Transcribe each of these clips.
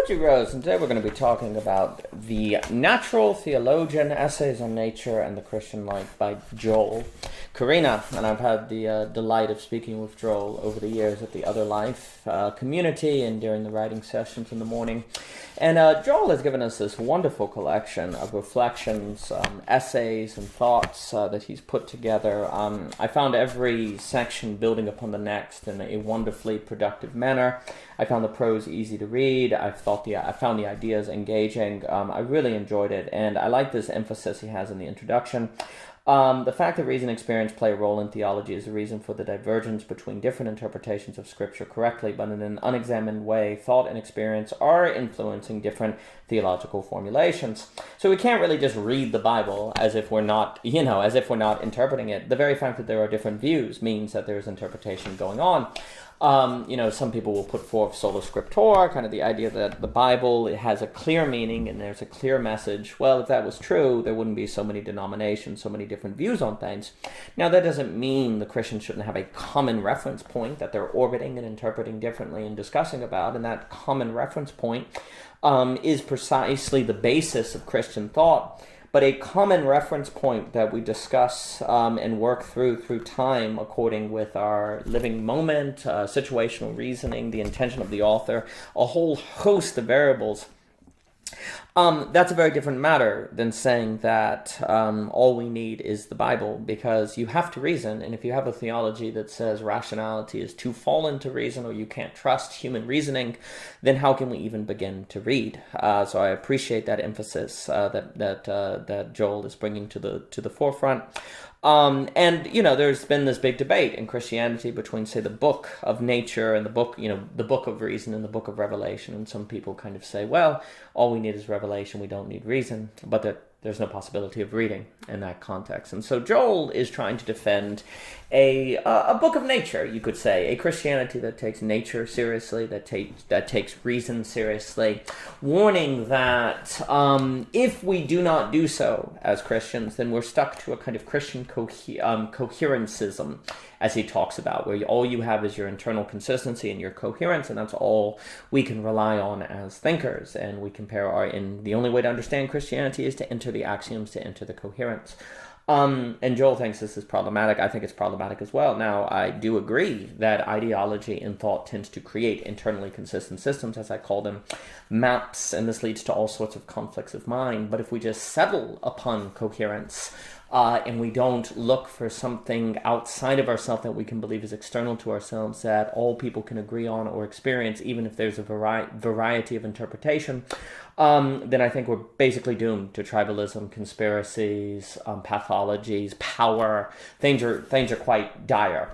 Theology Rose, and today we're going to be talking about the Natural Theologian, Essays on Nature and the Christian Life by Joel Carini. And I've had the delight of speaking with Joel over the years at the Other Life community and during the writing sessions in the morning. And Joel has given us this wonderful collection of reflections, essays, and thoughts that he's put together. I found every section building upon the next in a wonderfully productive manner. I found the prose easy to read. I found the ideas engaging. I really enjoyed it, and I like this emphasis he has in the introduction. The fact that reason and experience play a role in theology is the reason for the divergence between different interpretations of Scripture correctly, but in an unexamined way, thought and experience are influencing different theological formulations. So we can't really just read the Bible as if we're not, interpreting it. The very fact that there are different views means that there's interpretation going on. Some people will put forth sola scriptura, kind of the idea that the Bible, it has a clear meaning and there's a clear message. Well, if that was true, there wouldn't be so many denominations, so many different views on things. Now, that doesn't mean the Christians shouldn't have a common reference point that they're orbiting and interpreting differently and discussing about, and that common reference point is precisely the basis of Christian thought. But a common reference point that we discuss and work through time according with our living moment, situational reasoning, the intention of the author, a whole host of variables. That's a very different matter than saying that all we need is the Bible, because you have to reason, and if you have a theology that says rationality is too fallen to reason or you can't trust human reasoning, then how can we even begin to read? So I appreciate that emphasis that Joel is bringing to the forefront. There's been this big debate in Christianity between, say, the book of nature and the book of reason and the book of Revelation. And some people kind of say, well, all we need is revelation, we don't need reason, but that there's no possibility of reading in that context. And so Joel is trying to defend a book of nature, you could say, a Christianity that takes nature seriously, that takes reason seriously, warning that if we do not do so as Christians, then we're stuck to a kind of Christian coherencism, as he talks about, where all you have is your internal consistency and your coherence, and that's all we can rely on as thinkers. And we compare the only way to understand Christianity is to enter the axioms, to enter the coherence. And Joel thinks this is problematic. I think it's problematic as well. Now, I do agree that ideology in thought tends to create internally consistent systems, as I call them, maps, and this leads to all sorts of conflicts of mind. But if we just settle upon coherence, and we don't look for something outside of ourselves that we can believe is external to ourselves, that all people can agree on or experience, even if there's a variety of interpretation, then I think we're basically doomed to tribalism, conspiracies, pathologies, power. Things are quite dire.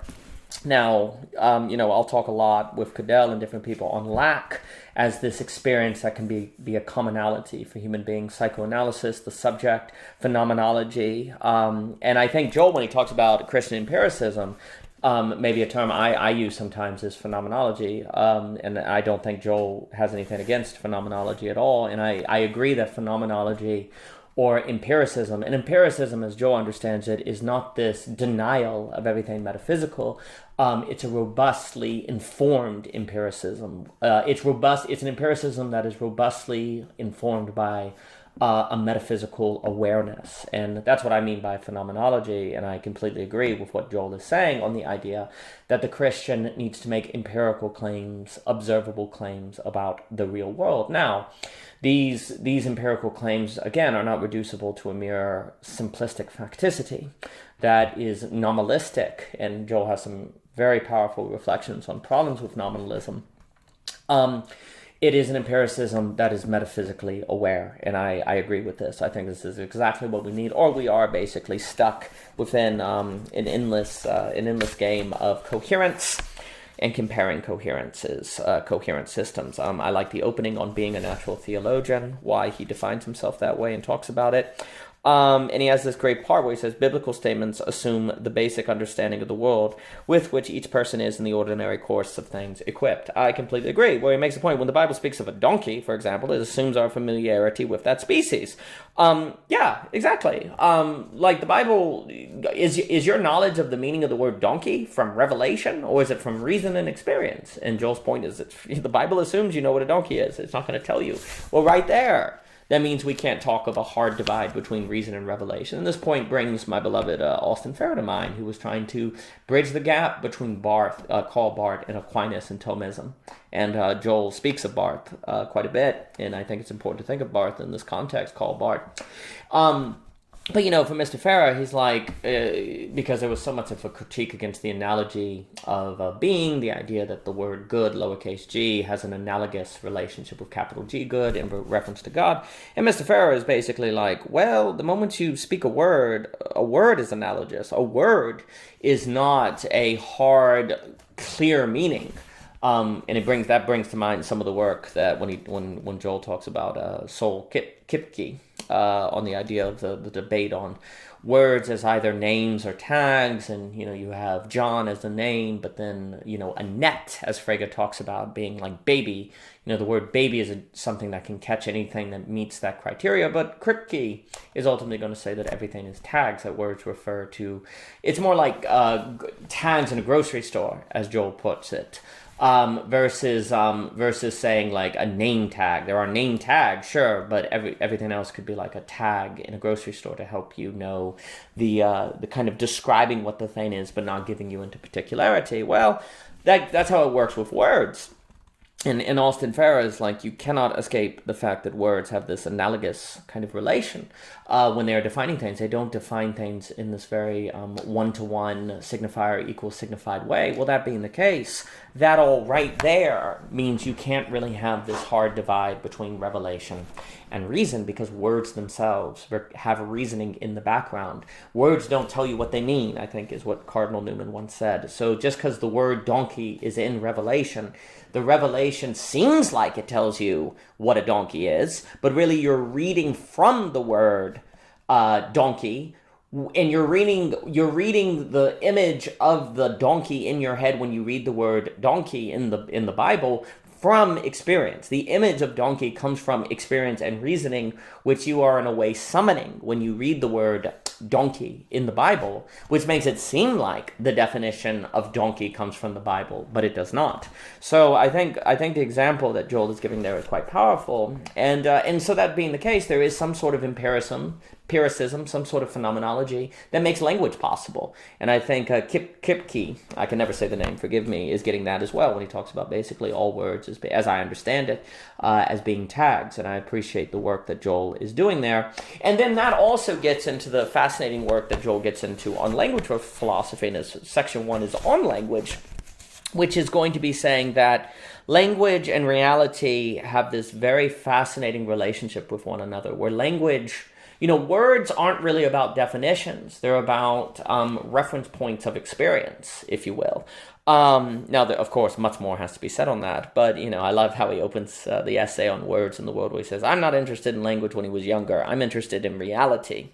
Now, I'll talk a lot with Cadell and different people on lack as this experience that can be a commonality for human beings, psychoanalysis, the subject, phenomenology. And I think Joel, when he talks about Christian empiricism, maybe a term I use sometimes is phenomenology, and I don't think Joel has anything against phenomenology at all. And I agree that phenomenology or empiricism, and empiricism as Joel understands it is not this denial of everything metaphysical. It's a robustly informed empiricism. It's an empiricism that is robustly informed by a metaphysical awareness. And that's what I mean by phenomenology, and I completely agree with what Joel is saying on the idea that the Christian needs to make empirical claims, observable claims about the real world. Now, these empirical claims, again, are not reducible to a mere simplistic facticity that is nominalistic, and Joel has some very powerful reflections on problems with nominalism. It is an empiricism that is metaphysically aware, and I agree with this. I think this is exactly what we need, or we are basically stuck within an endless game of coherence and comparing coherent systems. I like the opening on being a natural theologian, why he defines himself that way and talks about it. And he has this great part where he says, biblical statements assume the basic understanding of the world with which each person is in the ordinary course of things equipped. I completely agree. Where he makes a point, when the Bible speaks of a donkey, for example, it assumes our familiarity with that species. Yeah, exactly. Like the Bible, is your knowledge of the meaning of the word donkey from revelation, or is it from reason and experience? And Joel's point is that the Bible assumes you know what a donkey is. It's not going to tell you. Well, right there, that means we can't talk of a hard divide between reason and revelation. And this point brings my beloved Austin Farrer to mind, who was trying to bridge the gap between Karl Barth and Aquinas and Thomism. And Joel speaks of Barth quite a bit, and I think it's important to think of Barth in this context, Karl Barth. But, for Mr. Farrer, he's like, because there was so much of a critique against the analogy of being, the idea that the word good, lowercase g, has an analogous relationship with capital G good in reference to God. And Mr. Farrer is basically like, well, the moment you speak a word is analogous. A word is not a hard, clear meaning. And that brings to mind some of the work that when Joel talks about Sol Kipke, on the idea of the debate on words as either names or tags, and you have John as the name, but then Annette, as Frege talks about, being like baby. The word baby is something that can catch anything that meets that criteria, but Kripke is ultimately going to say that everything is tags, that words refer to. It's more like tags in a grocery store, as Joel puts it. Versus saying like a name tag. There are name tags, sure, but everything else could be like a tag in a grocery store to help you know the kind of describing what the thing is, but not giving you into particularity. Well, that's how it works with words. And Austin Farrer is like, you cannot escape the fact that words have this analogous kind of relation when they're defining things. They don't define things in this very one-to-one signifier equals signified way. Well, that being the case, that all right there means you can't really have this hard divide between revelation and reason, because words themselves have a reasoning in the background. Words don't tell you what they mean, I think is what Cardinal Newman once said. So just because the word donkey is in Revelation, the revelation seems like it tells you what a donkey is, but really you're reading from the word donkey, and you're reading the image of the donkey in your head when you read the word donkey in the Bible from experience. The image of donkey comes from experience and reasoning, which you are in a way summoning when you read the word donkey in the Bible, which makes it seem like the definition of donkey comes from the Bible, but it does not. So I think the example that Joel is giving there is quite powerful, and so that being the case, there is some sort of empiricism, some sort of phenomenology that makes language possible. And I think Kipke, I can never say the name, forgive me, is getting that as well when he talks about basically all words, as I understand it, as being tags. And I appreciate the work that Joel is doing there. And then that also gets into the fascinating work that Joel gets into on language philosophy, and section 1 is on language, which is going to be saying that language and reality have this very fascinating relationship with one another, where language, words aren't really about definitions. They're about reference points of experience, if you will. Now, of course, much more has to be said on that, but, I love how he opens the essay on words in the world, where he says, I'm not interested in language when he was younger. I'm interested in reality.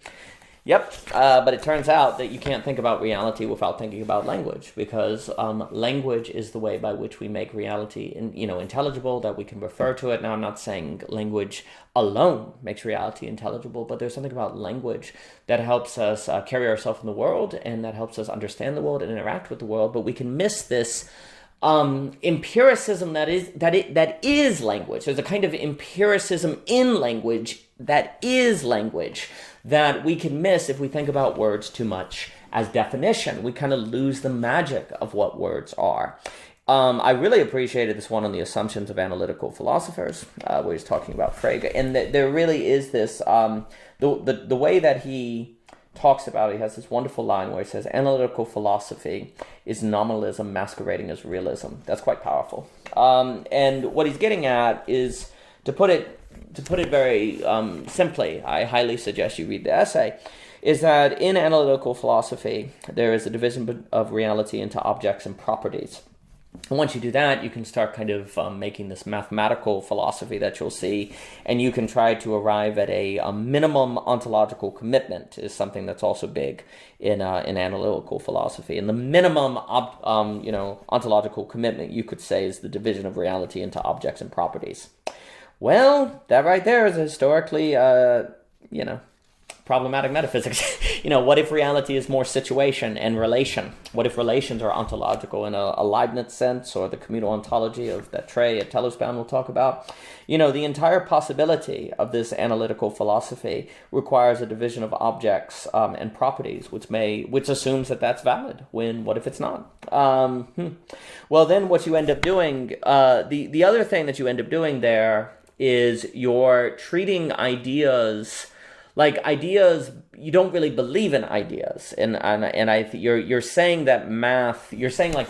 Yep, but it turns out that you can't think about reality without thinking about language, because language is the way by which we make reality intelligible, that we can refer to it. Now, I'm not saying language alone makes reality intelligible, but there's something about language that helps us carry ourselves in the world, and that helps us understand the world and interact with the world, but we can miss this empiricism that is language. There's a kind of empiricism in language that is language that we can miss if we think about words too much as definition. We kind of lose the magic of what words are. I really appreciated this one on the assumptions of analytical philosophers, where he's talking about Frege, and there really is this the way that he talks about it. He has this wonderful line where he says, analytical philosophy is nominalism masquerading as realism. That's quite powerful. And what he's getting at is, to put it very simply, I highly suggest you read the essay, is that in analytical philosophy, there is a division of reality into objects and properties. And once you do that, you can start kind of making this mathematical philosophy that you'll see, and you can try to arrive at a minimum ontological commitment is something that's also big in analytical philosophy. And the minimum ontological commitment, you could say, is the division of reality into objects and properties. Well, that right there is a historically, problematic metaphysics. What if reality is more situation and relation? What if relations are ontological in a Leibniz sense, or the communal ontology of that Trey at Tellerspound will talk about? The entire possibility of this analytical philosophy requires a division of objects and properties, which assumes that that's valid. What if it's not? Well, then what you end up doing, the other thing that you end up doing there is you're treating ideas like ideas. You don't really believe in ideas, and you're saying that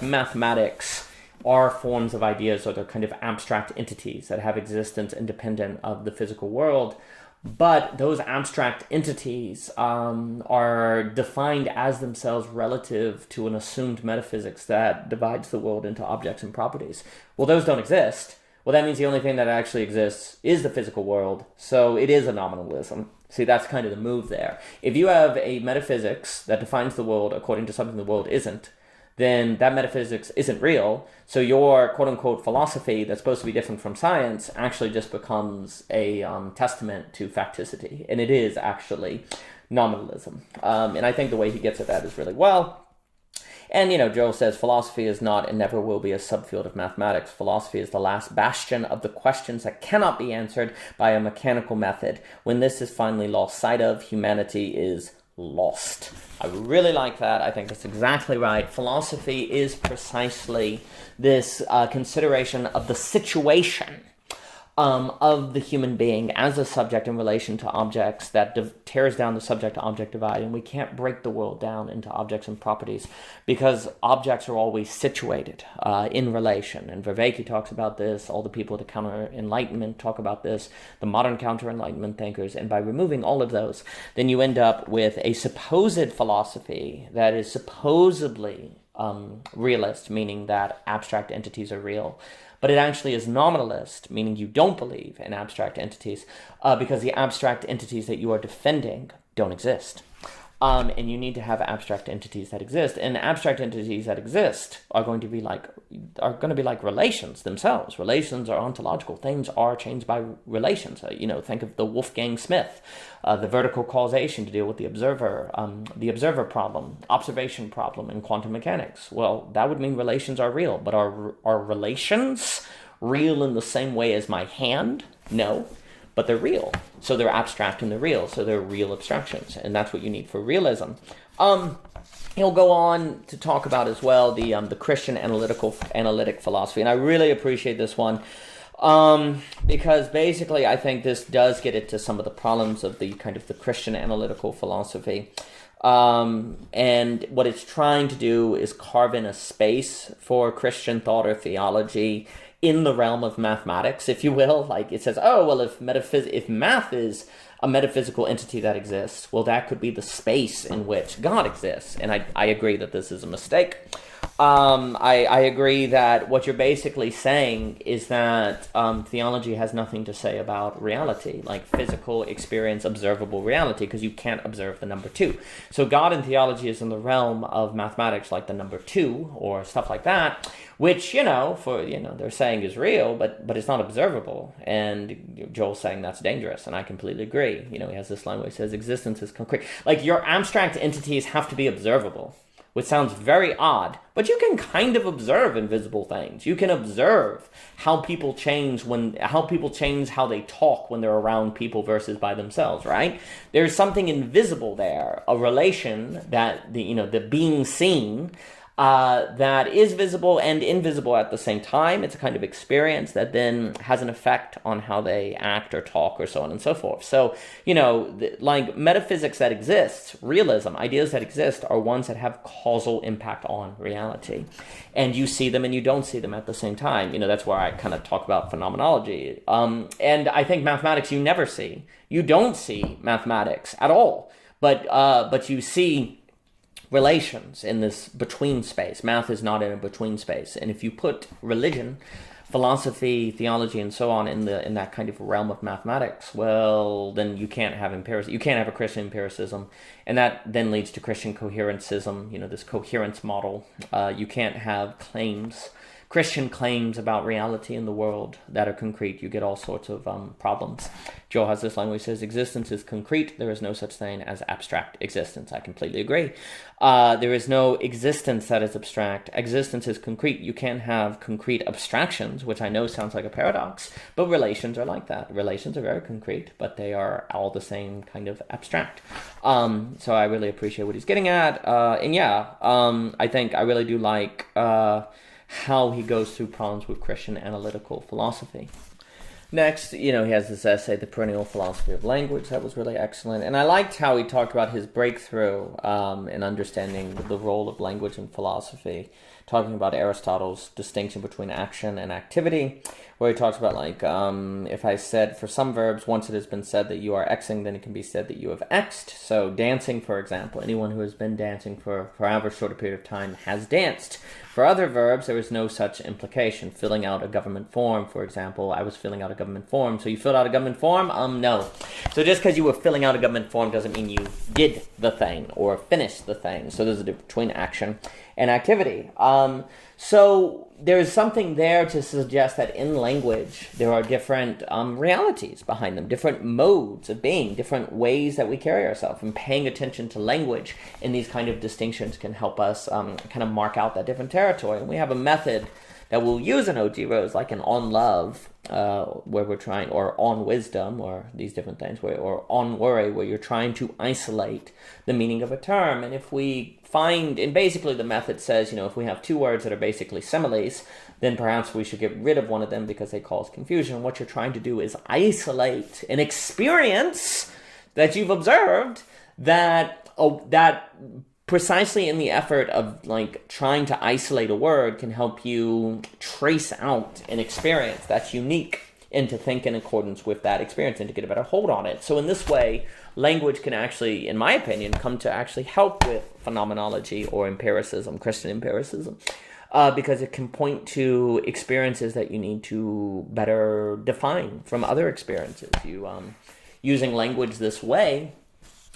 mathematics are forms of ideas, or they're kind of abstract entities that have existence independent of the physical world. But those abstract entities are defined as themselves relative to an assumed metaphysics that divides the world into objects and properties. Well, those don't exist. Well, that means the only thing that actually exists is the physical world, so it is a nominalism. See, that's kind of the move there. If you have a metaphysics that defines the world according to something the world isn't, then that metaphysics isn't real, so your quote-unquote philosophy that's supposed to be different from science actually just becomes a testament to facticity, and it is actually nominalism. And I think the way he gets at that is really well. And, Joel says, philosophy is not and never will be a subfield of mathematics. Philosophy is the last bastion of the questions that cannot be answered by a mechanical method. When this is finally lost sight of, humanity is lost. I really like that. I think that's exactly right. Philosophy is precisely this consideration of the situation of the human being as a subject in relation to objects that tears down the subject-to-object divide. And we can't break the world down into objects and properties because objects are always situated in relation. And Vervaeke talks about this. All the people of the counter-enlightenment talk about this. The modern counter-enlightenment thinkers. And by removing all of those, then you end up with a supposed philosophy that is supposedly realist, meaning that abstract entities are real. But it actually is nominalist, meaning you don't believe in abstract entities because the abstract entities that you are defending don't exist. And you need to have abstract entities that exist. And abstract entities that exist are going to be like relations themselves. Relations are ontological. Things are changed by relations. Think of the Wolfgang Smith, the vertical causation to deal with the observer problem, observation problem in quantum mechanics. Well, that would mean relations are real, but are relations real in the same way as my hand? No. But they're real. So they're abstract and they're real. So they're real abstractions. And that's what you need for realism. He'll go on to talk about as well the Christian analytic philosophy. And I really appreciate this one because basically I think this does get into some of the problems of the kind of the Christian analytical philosophy. And what it's trying to do is carve in a space for Christian thought or theology in the realm of mathematics, if you will. Like it says, if math is a metaphysical entity that exists, well, that could be the space in which God exists. And I agree that this is a mistake. I agree that what you're basically saying is that theology has nothing to say about reality, like physical experience, observable reality, because you can't observe the number 2. So God in theology is in the realm of mathematics, like the number 2 or stuff like that, which, they're saying is real, but it's not observable. And Joel's saying that's dangerous, and I completely agree. He has this line where he says existence is concrete. Like, your abstract entities have to be observable, which sounds very odd, but you can kind of observe invisible things. You can observe how people change how they talk when they're around people versus by themselves, right? There's something invisible there, a relation that the being seen that is visible and invisible at the same time. It's a kind of experience that then has an effect on how they act or talk or so on and so forth. So, like metaphysics that exists, realism, ideas that exist are ones that have causal impact on reality. And you see them and you don't see them at the same time. That's where I kind of talk about phenomenology. And I think mathematics you never see. You don't see mathematics at all. But you see relations in this between space. Math is not in a between space. And if you put religion, philosophy, theology, and so on in that kind of realm of mathematics, well, then you can't have empiricism. You can't have a Christian empiricism, and that then leads to Christian coherencism. This coherence model. You can't have Christian claims about reality in the world that are concrete. You get all sorts of problems. Joel has this line where he says, existence is concrete. There is no such thing as abstract existence. I completely agree. There is no existence that is abstract. Existence is concrete. You can't have concrete abstractions, which I know sounds like a paradox, but relations are like that. Relations are very concrete, but they are all the same kind of abstract. So I really appreciate what he's getting at. I think I really do like how he goes through problems with Christian analytical philosophy. Next, he has this essay, The Perennial Philosophy of Language, that was really excellent. And I liked how he talked about his breakthrough in understanding the role of language in philosophy, talking about Aristotle's distinction between action and activity, where he talks about, if I said for some verbs, once it has been said that you are Xing, then it can be said that you have X'd. So dancing, for example, anyone who has been dancing for however short a period of time has danced. For other verbs, there is no such implication. Filling out a government form, for example, I was filling out a government form. So you filled out a government form? No. So just because you were filling out a government form doesn't mean you did the thing or finished the thing. So there's a difference between action and activity. So there's something there to suggest that in language, there are different realities behind them, different modes of being, different ways that we carry ourselves. And paying attention to language in these kind of distinctions can help us kind of mark out that different territory. And we have a method that we'll use in OG Rose, like an on love, where we're trying, or on wisdom, or these different things, or on worry, where you're trying to isolate the meaning of a term. And if we find, and basically the method says, if we have two words that are basically similes, then perhaps we should get rid of one of them because they cause confusion. What you're trying to do is isolate an experience that you've observed that precisely in the effort of trying to isolate a word can help you trace out an experience that's unique and to think in accordance with that experience and to get a better hold on it. So in this way, language can actually, in my opinion, come to actually help with phenomenology or empiricism, Christian empiricism, because it can point to experiences that you need to better define from other experiences. You using language this way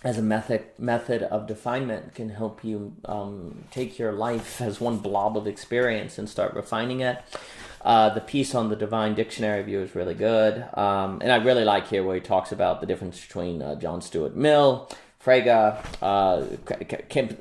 as a method of definement can help you take your life as one blob of experience and start refining it. The piece on the Divine Dictionary Review is really good. And I really like here where he talks about the difference between John Stuart Mill, Frege,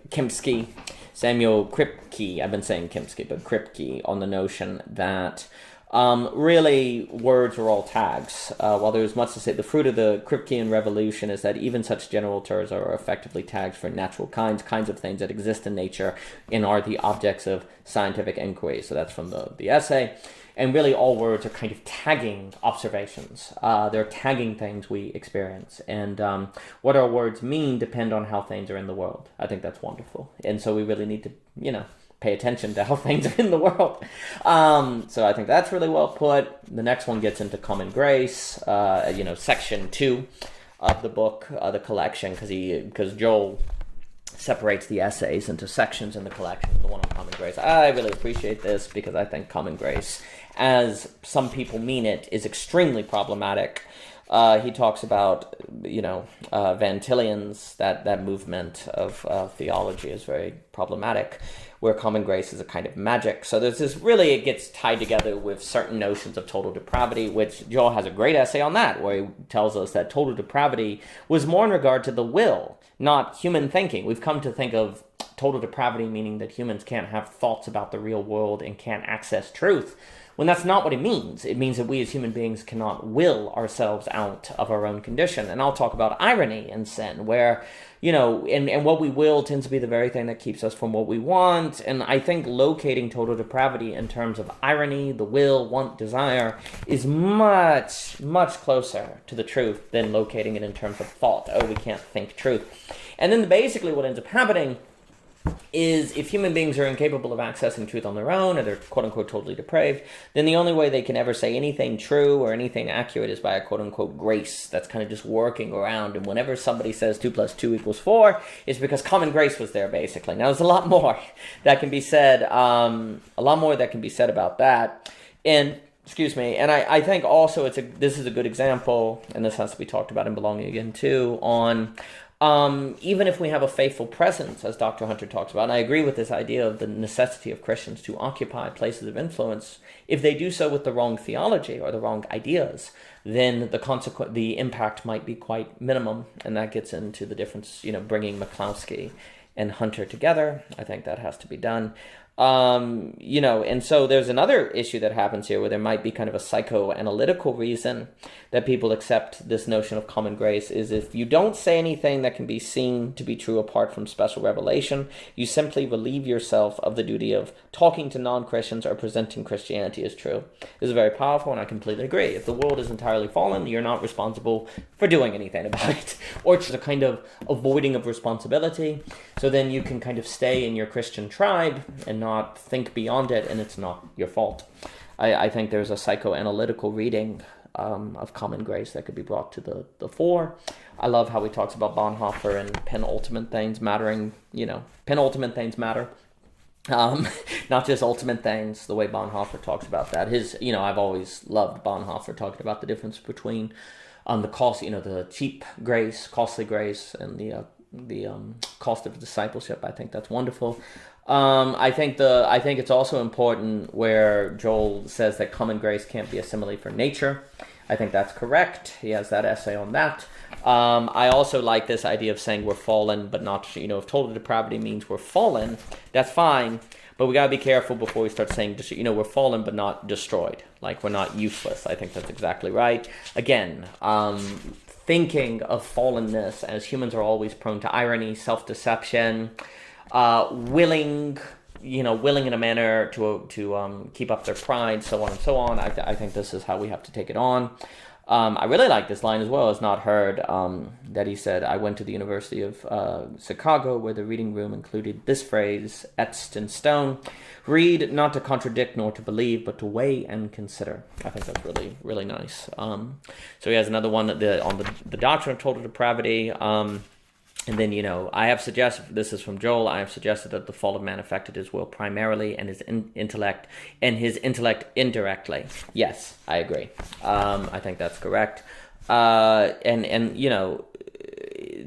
Kimsky, Samuel Kripke. I've been saying Kimsky, but Kripke, on the notion that really words are all tags. While there's much to say, the fruit of the Kripkean revolution is that even such general terms are effectively tags for natural kinds of things that exist in nature and are the objects of scientific inquiry. So that's from the essay. And really all words are kind of tagging observations. They're tagging things we experience. And what our words mean depend on how things are in the world. I think that's wonderful. And so we really need to, pay attention to how things are in the world. So I think that's really well put. The next one gets into common grace, section 2 of the book, the collection, because Joel separates the essays into sections in the collection, the one on common grace. I really appreciate this because I think common grace, as some people mean it, is extremely problematic. He talks about, Van Tillian's, that movement of theology is very problematic, where common grace is a kind of magic. So there's this, really it gets tied together with certain notions of total depravity, which Joel has a great essay on that, where he tells us that total depravity was more in regard to the will, not human thinking. We've come to think of total depravity meaning that humans can't have thoughts about the real world and can't access truth, when that's not what it means. It means that we as human beings cannot will ourselves out of our own condition. And I'll talk about irony and sin, where, and what we will tends to be the very thing that keeps us from what we want. And I think locating total depravity in terms of irony, the will, want, desire, is much, much closer to the truth than locating it in terms of thought. Oh, we can't think truth. And then basically what ends up happening is if human beings are incapable of accessing truth on their own, or they're quote-unquote totally depraved, then the only way they can ever say anything true or anything accurate is by a quote-unquote grace that's kind of just working around. And whenever somebody says 2 + 2 = 4, it's because common grace was there, basically. Now, there's a lot more that can be said, about that. And excuse me, and I think also this is a good example, and this has to be talked about in Belonging Again too, on even if we have a faithful presence, as Dr. Hunter talks about, and I agree with this idea of the necessity of Christians to occupy places of influence, if they do so with the wrong theology or the wrong ideas, then the impact might be quite minimum, and that gets into the difference, bringing McCloskey and Hunter together. I think that has to be done. And so there's another issue that happens here where there might be kind of a psychoanalytical reason that people accept this notion of common grace is if you don't say anything that can be seen to be true apart from special revelation, you simply relieve yourself of the duty of talking to non-Christians or presenting Christianity as true. This is very powerful, and I completely agree. If the world is entirely fallen, you're not responsible for doing anything about it, or it's a kind of avoiding of responsibility. So then you can kind of stay in your Christian tribe and not think beyond it, and it's not your fault. I think there's a psychoanalytical reading of common grace that could be brought to the fore. I love how he talks about Bonhoeffer and penultimate things mattering. Penultimate things matter. Not just ultimate things, the way Bonhoeffer talks about that. I've always loved Bonhoeffer talking about the difference between the cost, the cheap grace, costly grace, and the cost of discipleship. I think that's wonderful. I think it's also important where Joel says that common grace can't be a simile for nature. I think that's correct. He has that essay on that. I also like this idea of saying we're fallen, but not, if total depravity means we're fallen, that's fine. But we got to be careful before we start saying, we're fallen but not destroyed. Like we're not useless. I think that's exactly right. Again, thinking of fallenness as humans are always prone to irony, self-deception, willing in a manner to keep up their pride, so on and so on. I think this is how we have to take it on. I really like this line as well. It's not heard that he said, I went to the University of Chicago where the reading room included this phrase etched in stone: read not to contradict nor to believe, but to weigh and consider. I think that's really, really nice. So he has another one on the doctrine of total depravity. And then, I have suggested, this is from Joel, I have suggested that the fall of man affected his will primarily and his intellect indirectly. Yes, I agree. I think that's correct.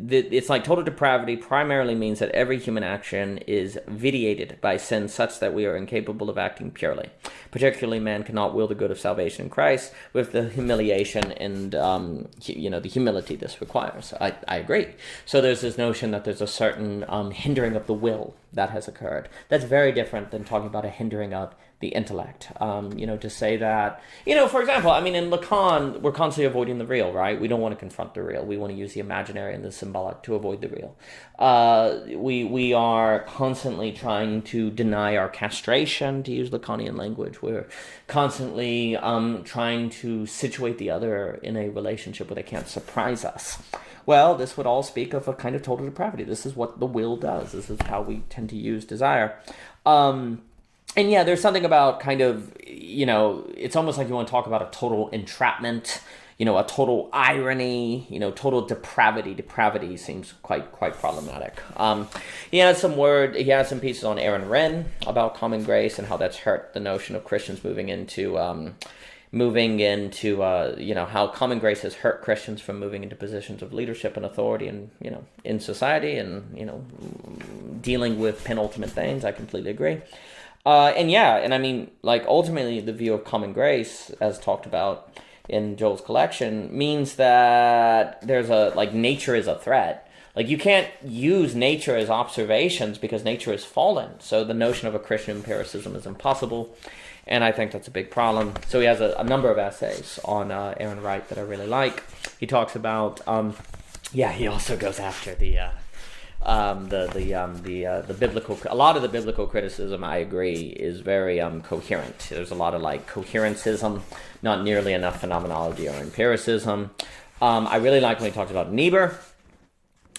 It's like total depravity primarily means that every human action is vitiated by sin such that we are incapable of acting purely. Particularly, man cannot will the good of salvation in Christ with the humiliation and, the humility this requires. I agree. So there's this notion that there's a certain hindering of the will that has occurred. That's very different than talking about a hindering of the intellect. To say that, for example, in Lacan, we're constantly avoiding the real, right? We don't want to confront the real. We want to use the imaginary and the symbolic to avoid the real. We are constantly trying to deny our castration, to use Lacanian language. We're constantly trying to situate the other in a relationship where they can't surprise us. Well, this would all speak of a kind of total depravity. This is what the will does. This is how we tend to use desire. And yeah, there's something about kind of, it's almost like you want to talk about a total entrapment, a total irony, total depravity. Depravity seems quite problematic. He has some pieces on Aaron Renn about common grace and how that's hurt the notion of Christians moving into how common grace has hurt Christians from moving into positions of leadership and authority and, in society and, dealing with penultimate things. I completely agree. Ultimately the view of common grace, as talked about in Joel's collection, means that there's nature is a threat. Like, you can't use nature as observations because nature is fallen. So the notion of a Christian empiricism is impossible. And I think that's a big problem. So he has a number of essays on Aaron Wright that I really like. He talks about, he also goes after the biblical. A lot of the biblical criticism, I agree, is very coherent. There's a lot of coherentism, not nearly enough phenomenology or empiricism. I really like when he talks about Niebuhr.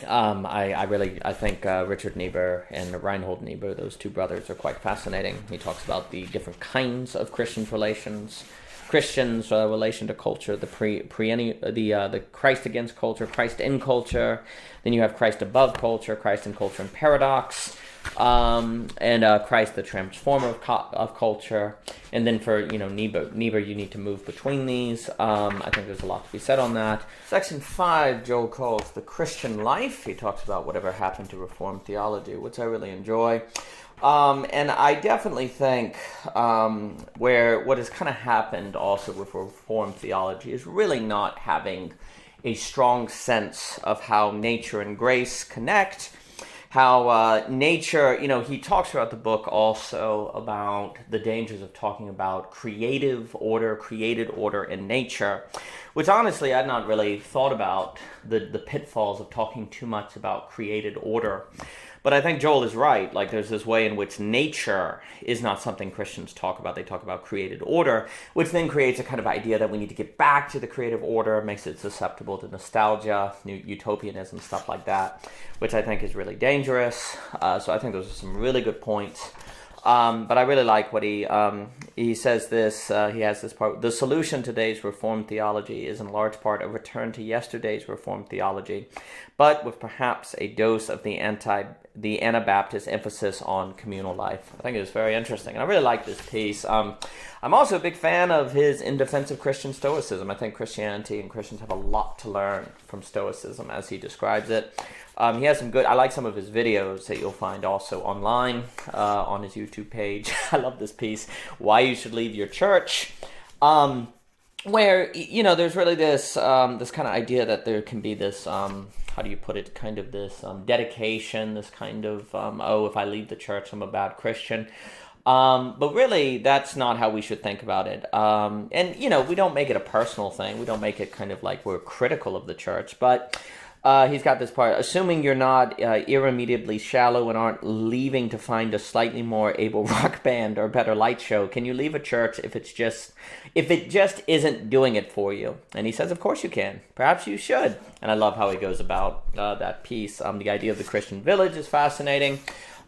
I think Richard Niebuhr and Reinhold Niebuhr, those two brothers, are quite fascinating. He talks about the different kinds of Christians' relation to culture, the Christ against culture, Christ in culture. Then you have Christ above culture, Christ in culture and paradox, and Christ the transformer of culture. And then for Niebuhr, you need to move between these. I think there's a lot to be said on that. Section 5, Joel calls the Christian life. He talks about whatever happened to Reformed theology, which I really enjoy. And I definitely think what has kind of happened also with Reformed theology is really not having a strong sense of how nature and grace connect, how nature, he talks throughout the book also about the dangers of talking about created order in nature, which honestly I'd not really thought about, the pitfalls of talking too much about created order. But I think Joel is right. Like, there's this way in which nature is not something Christians talk about. They talk about created order, which then creates a kind of idea that we need to get back to the creative order, makes it susceptible to nostalgia, utopianism, stuff like that, which I think is really dangerous. So I think those are some really good points. But I really like what he says this, he has this part: the solution to today's Reformed theology is in large part a return to yesterday's Reformed theology, but with perhaps a dose of the Anabaptist emphasis on communal life. I think it was very interesting, and I really like this piece. I'm also a big fan of his In Defense of Christian Stoicism. I think Christianity and Christians have a lot to learn from Stoicism as he describes it. He has I like some of his videos that you'll find also online on his YouTube page. I love this piece, Why You Should Leave Your Church, where, there's really this kind of idea that there can be this, how do you put it, kind of this dedication, this kind of, if I leave the church, I'm a bad Christian. But really, that's not how we should think about it. And, we don't make it a personal thing. We don't make it kind of like we're critical of the church, but he's got this part: assuming you're not irremediably shallow and aren't leaving to find a slightly more able rock band or better light show, can you leave a church if it just isn't doing it for you? And he says, of course you can. Perhaps you should. And I love how he goes about that piece. The idea of the Christian village is fascinating.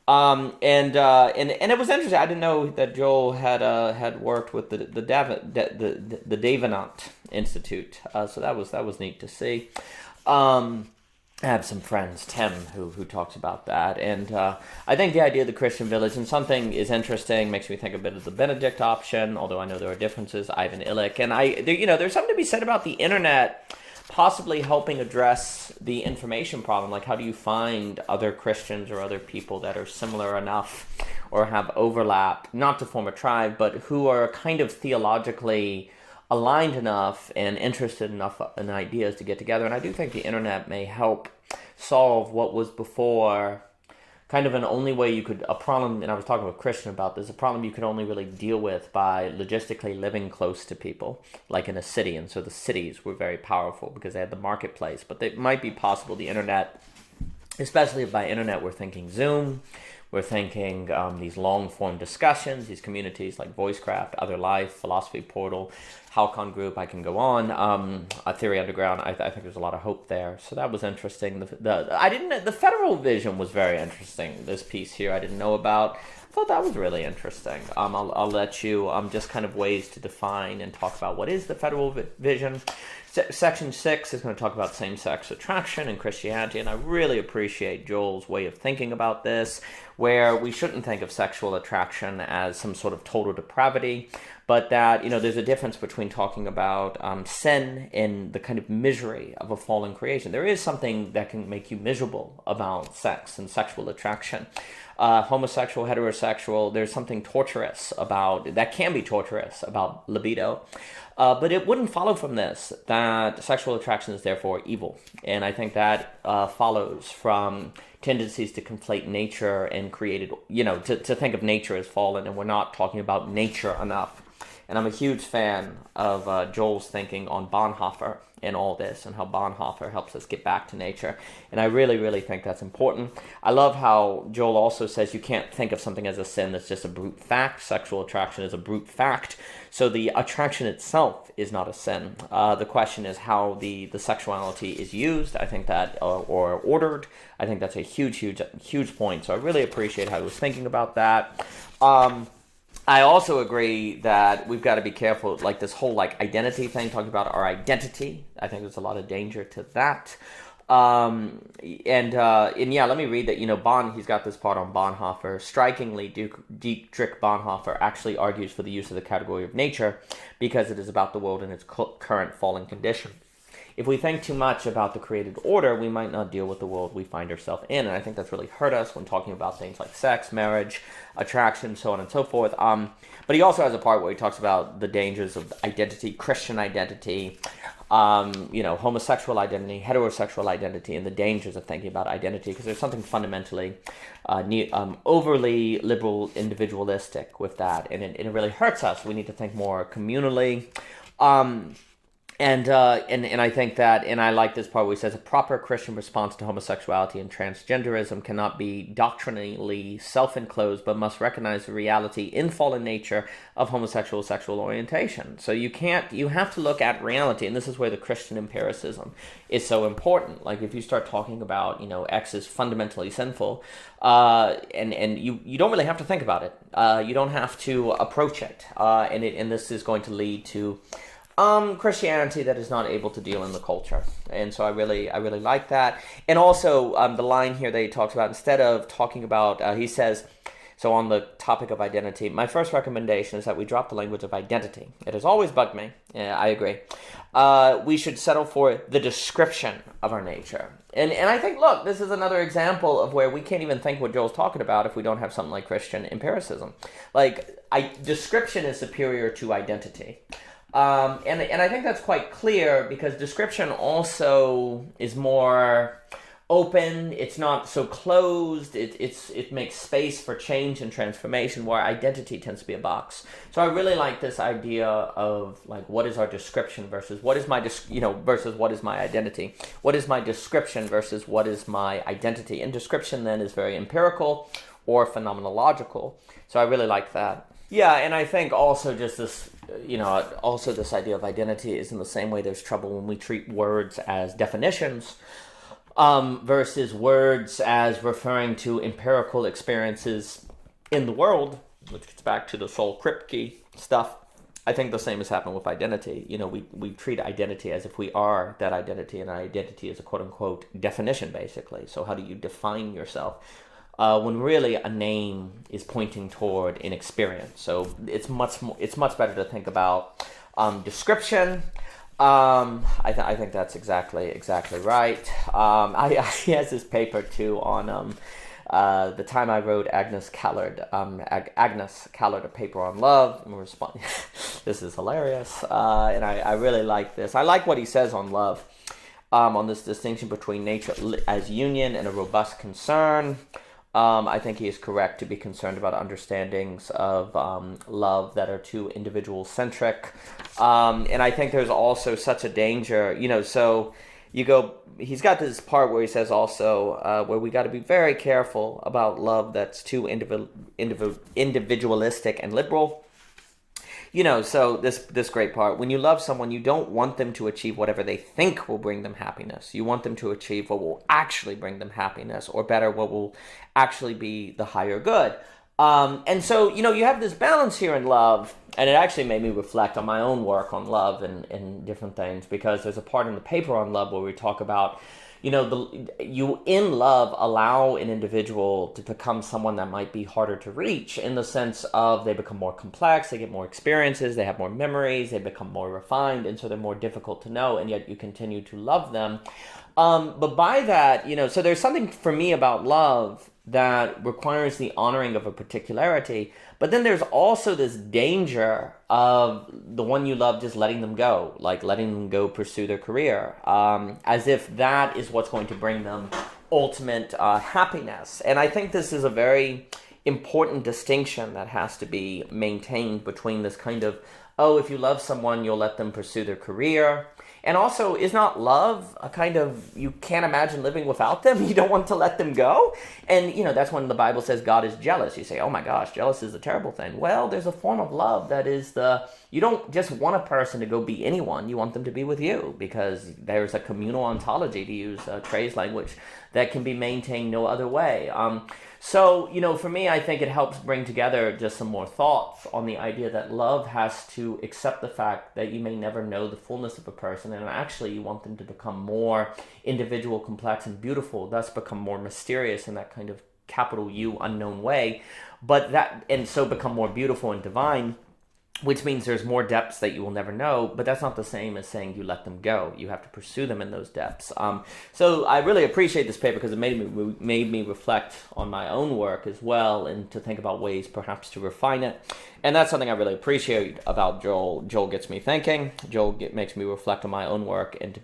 And it was interesting. I didn't know that Joel had worked with the Davenant Institute. So that was neat to see. I have some friends, Tim, who talks about that, and I think the idea of the Christian village, and something is interesting, makes me think a bit of the Benedict option, although I know there are differences, Ivan Illich, and there's something to be said about the internet possibly helping address the information problem. Like, how do you find other Christians or other people that are similar enough or have overlap, not to form a tribe, but who are kind of theologically aligned enough and interested enough in ideas to get together. And I do think the internet may help solve what was before kind of an only way you could, a problem, and I was talking with Christian about this, a problem you could only really deal with by logistically living close to people, like in a city. And so the cities were very powerful because they had the marketplace. But it might be possible the internet, especially by internet, we're thinking Zoom, we're thinking these long-form discussions, these communities like VoiceCraft, Other Life, Philosophy Portal, Halcon Group, I can go on, Theory Underground. I think there's a lot of hope there. So that was interesting. The federal vision was very interesting, this piece here I didn't know about. I thought that was really interesting. I'll let you just kind of ways to define and talk about what is the federal vision. Section 6 is going to talk about same-sex attraction and Christianity, and I really appreciate Joel's way of thinking about this, where we shouldn't think of sexual attraction as some sort of total depravity, but that, there's a difference between talking about sin and the kind of misery of a fallen creation. There is something that can make you miserable about sex and sexual attraction. Homosexual, heterosexual, there's something torturous that can be torturous about libido. But it wouldn't follow from this that sexual attraction is therefore evil. And I think that follows from tendencies to conflate nature and created, to think of nature as fallen, and we're not talking about nature enough And I'm a huge fan of Joel's thinking on Bonhoeffer and all this, and how Bonhoeffer helps us get back to nature. And I really, really think that's important. I love how Joel also says you can't think of something as a sin that's just a brute fact. Sexual attraction is a brute fact. So the attraction itself is not a sin. The question is how the sexuality is used, I think that, or ordered. I think that's a huge, huge, huge point. So I really appreciate how he was thinking about that. I also agree that we've got to be careful, like this whole like identity thing, talking about our identity. I think there's a lot of danger to that. And yeah, let me read that. He's got this part on Bonhoeffer. Strikingly, Dietrich Bonhoeffer actually argues for the use of the category of nature because it is about the world in its current fallen condition. If we think too much about the created order, we might not deal with the world we find ourselves in. And I think that's really hurt us when talking about things like sex, marriage, attraction, so on and so forth. But he also has a part where he talks about the dangers of identity, Christian identity, homosexual identity, heterosexual identity, and the dangers of thinking about identity, because there's something fundamentally overly liberal, individualistic with that, and it really hurts us. We need to think more communally. And I think that, and I like this part where he says, a proper Christian response to homosexuality and transgenderism cannot be doctrinally self-enclosed, but must recognize the reality in fallen nature of homosexual sexual orientation. So you have to look at reality, and this is where the Christian empiricism is so important. Like if you start talking about, X is fundamentally sinful, and you don't really have to think about it. You don't have to approach it, and this is going to lead to Christianity that is not able to deal in the culture. And so I really like that. And also the line here that he talks about, instead of talking about, he says, so on the topic of identity, my first recommendation is that we drop the language of identity. It has always bugged me. Yeah, I agree. We should settle for the description of our nature. And I think, look, this is another example of where we can't even think what Joel's talking about if we don't have something like Christian empiricism. Like, description is superior to identity. And I think that's quite clear because description also is more open. It's not so closed. It makes space for change and transformation, where identity tends to be a box. So I really like this idea of like, what is our description versus what is my versus what is my identity? What is my description versus what is my identity? And description then is very empirical or phenomenological. So I really like that. Yeah, and I think also just this, also this idea of identity is in the same way there's trouble when we treat words as definitions versus words as referring to empirical experiences in the world, which gets back to the Sol Kripke stuff. I think the same has happened with identity. We treat identity as if we are that identity, and identity is a quote-unquote definition, basically. So how do you define yourself? When really a name is pointing toward an experience. So it's much better to think about description. I think that's exactly right. He has this paper too on the time I wrote Agnes Callard a paper on love. This is hilarious, and I really like this. I like what he says on love, on this distinction between nature as union and a robust concern. I think he is correct to be concerned about understandings of love that are too individual-centric. And I think there's also such a danger, so he's got this part where he says also, where we got to be very careful about love that's too individualistic and liberal. So this great part, when you love someone, you don't want them to achieve whatever they think will bring them happiness. You want them to achieve what will actually bring them happiness, or better, what will actually be the higher good. And so, you have this balance here in love, and it actually made me reflect on my own work on love and different things, because there's a part in the paper on love where we talk about, you in love allow an individual to become someone that might be harder to reach, in the sense of they become more complex, they get more experiences, they have more memories, they become more refined, and so they're more difficult to know, and yet you continue to love them. But by that, so there's something for me about love that requires the honoring of a particularity, but then there's also this danger of the one you love just letting them go, like letting them go pursue their career, as if that is what's going to bring them ultimate happiness. And I think this is a very important distinction that has to be maintained between this kind of, oh, if you love someone, you'll let them pursue their career. And also, is not love a kind of, you can't imagine living without them? You don't want to let them go? And, that's when the Bible says God is jealous. You say, oh my gosh, jealous is a terrible thing. Well, there's a form of love that is you don't just want a person to go be anyone. You want them to be with you, because there's a communal ontology, to use Trey's language, that can be maintained no other way. So, for me, I think it helps bring together just some more thoughts on the idea that love has to accept the fact that you may never know the fullness of a person, and actually you want them to become more individual, complex, and beautiful, thus become more mysterious in that kind of capital U unknown way, and so become more beautiful and divine, which means there's more depths that you will never know, but that's not the same as saying you let them go. You have to pursue them in those depths. So I really appreciate this paper because it made me reflect on my own work as well, and to think about ways perhaps to refine it. And that's something I really appreciate about Joel. Joel gets me thinking. Joel makes me reflect on my own work and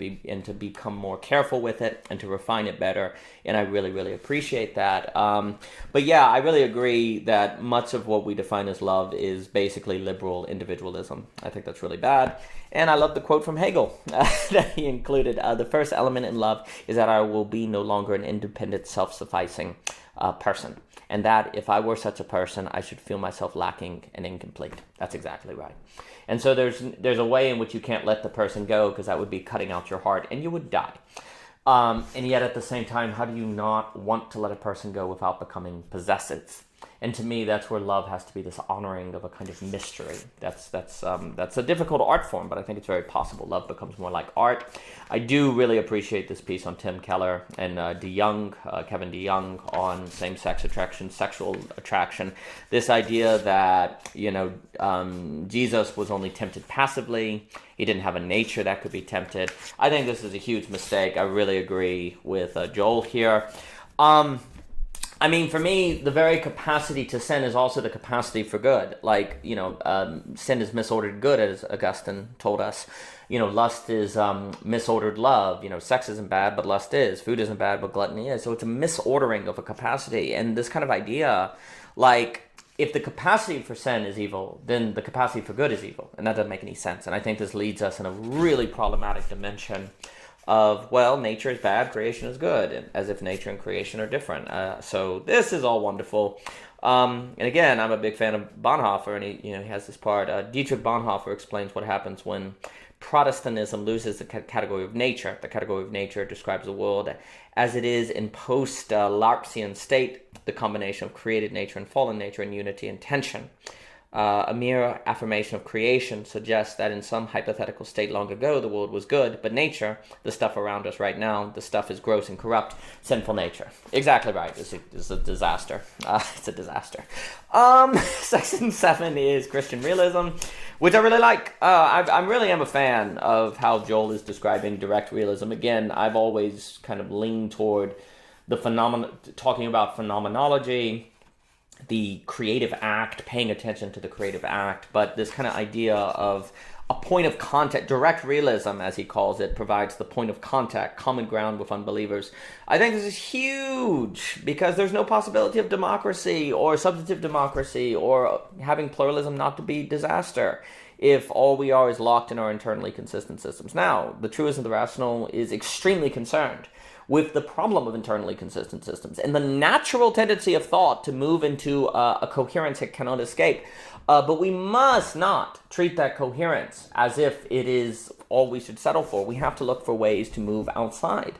to become more careful with it and to refine it better. And I really, really appreciate that. But yeah, I really agree that much of what we define as love is basically liberal individualism. I think that's really bad. And I love the quote from Hegel that he included. The first element in love is that I will be no longer an independent, self-sufficing person. And that if I were such a person, I should feel myself lacking and incomplete. That's exactly right. And so there's a way in which you can't let the person go, because that would be cutting out your heart and you would die. And yet at the same time, how do you not want to let a person go without becoming possessive? And to me, that's where love has to be this honoring of a kind of mystery. That's a difficult art form, but I think it's very possible. Love becomes more like art. I do really appreciate this piece on Tim Keller and Kevin DeYoung on same-sex attraction, sexual attraction. This idea that, Jesus was only tempted passively. He didn't have a nature that could be tempted. I think this is a huge mistake. I really agree with Joel here. For me, the very capacity to sin is also the capacity for good. Sin is misordered good, as Augustine told us. Lust is misordered love. Sex isn't bad, but lust is. Food isn't bad, but gluttony is. So it's a misordering of a capacity. And this kind of idea, if the capacity for sin is evil, then the capacity for good is evil. And that doesn't make any sense. And I think this leads us in a really problematic dimension of, nature is bad, creation is good, as if nature and creation are different. So this is all wonderful. And again, I'm a big fan of Bonhoeffer, and he has this part. Dietrich Bonhoeffer explains what happens when Protestantism loses the category of nature. The category of nature describes the world as it is in post-Larxian state, the combination of created nature and fallen nature in unity and tension. A mere affirmation of creation suggests that in some hypothetical state long ago, the world was good, but nature, the stuff around us right now, the stuff is gross and corrupt, sinful nature. Exactly right. This is a disaster. It's a disaster. Section 7 is Christian realism, which I really like. I really am a fan of how Joel is describing direct realism. Again, I've always kind of leaned toward talking about phenomenology, the creative act, paying attention to the creative act, but this kind of idea of a point of contact, direct realism, as he calls it, provides the point of contact, common ground with unbelievers. I think this is huge, because there's no possibility of democracy or substantive democracy or having pluralism not to be disaster if all we are is locked in our internally consistent systems. Now, the truism of the rational is extremely concerned with the problem of internally consistent systems and the natural tendency of thought to move into a coherence it cannot escape. But we must not treat that coherence as if it is all we should settle for. We have to look for ways to move outside,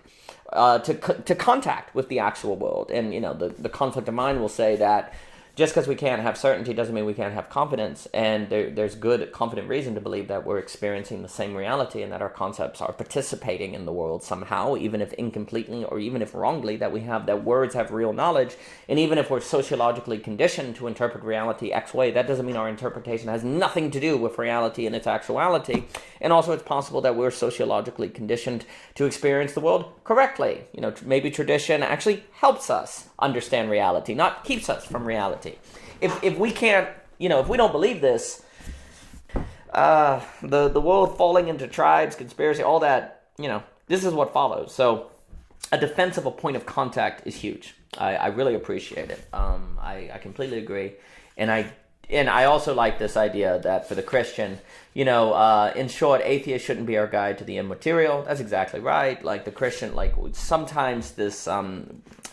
to contact with the actual world. And, the conflict of mind will say that just because we can't have certainty doesn't mean we can't have confidence. And there's good, confident reason to believe that we're experiencing the same reality and that our concepts are participating in the world somehow, even if incompletely or even if wrongly, that words have real knowledge. And even if we're sociologically conditioned to interpret reality X way, that doesn't mean our interpretation has nothing to do with reality and its actuality. And also it's possible that we're sociologically conditioned to experience the world correctly. Maybe tradition actually helps us understand reality, not keeps us from reality. If we can't, if we don't believe this, the world falling into tribes, conspiracy, all that, this is what follows. So a defense of a point of contact is huge. I really appreciate it. I completely agree. And I also like this idea that for the Christian, in short, atheists shouldn't be our guide to the immaterial. That's exactly right. Like the Christian, like sometimes this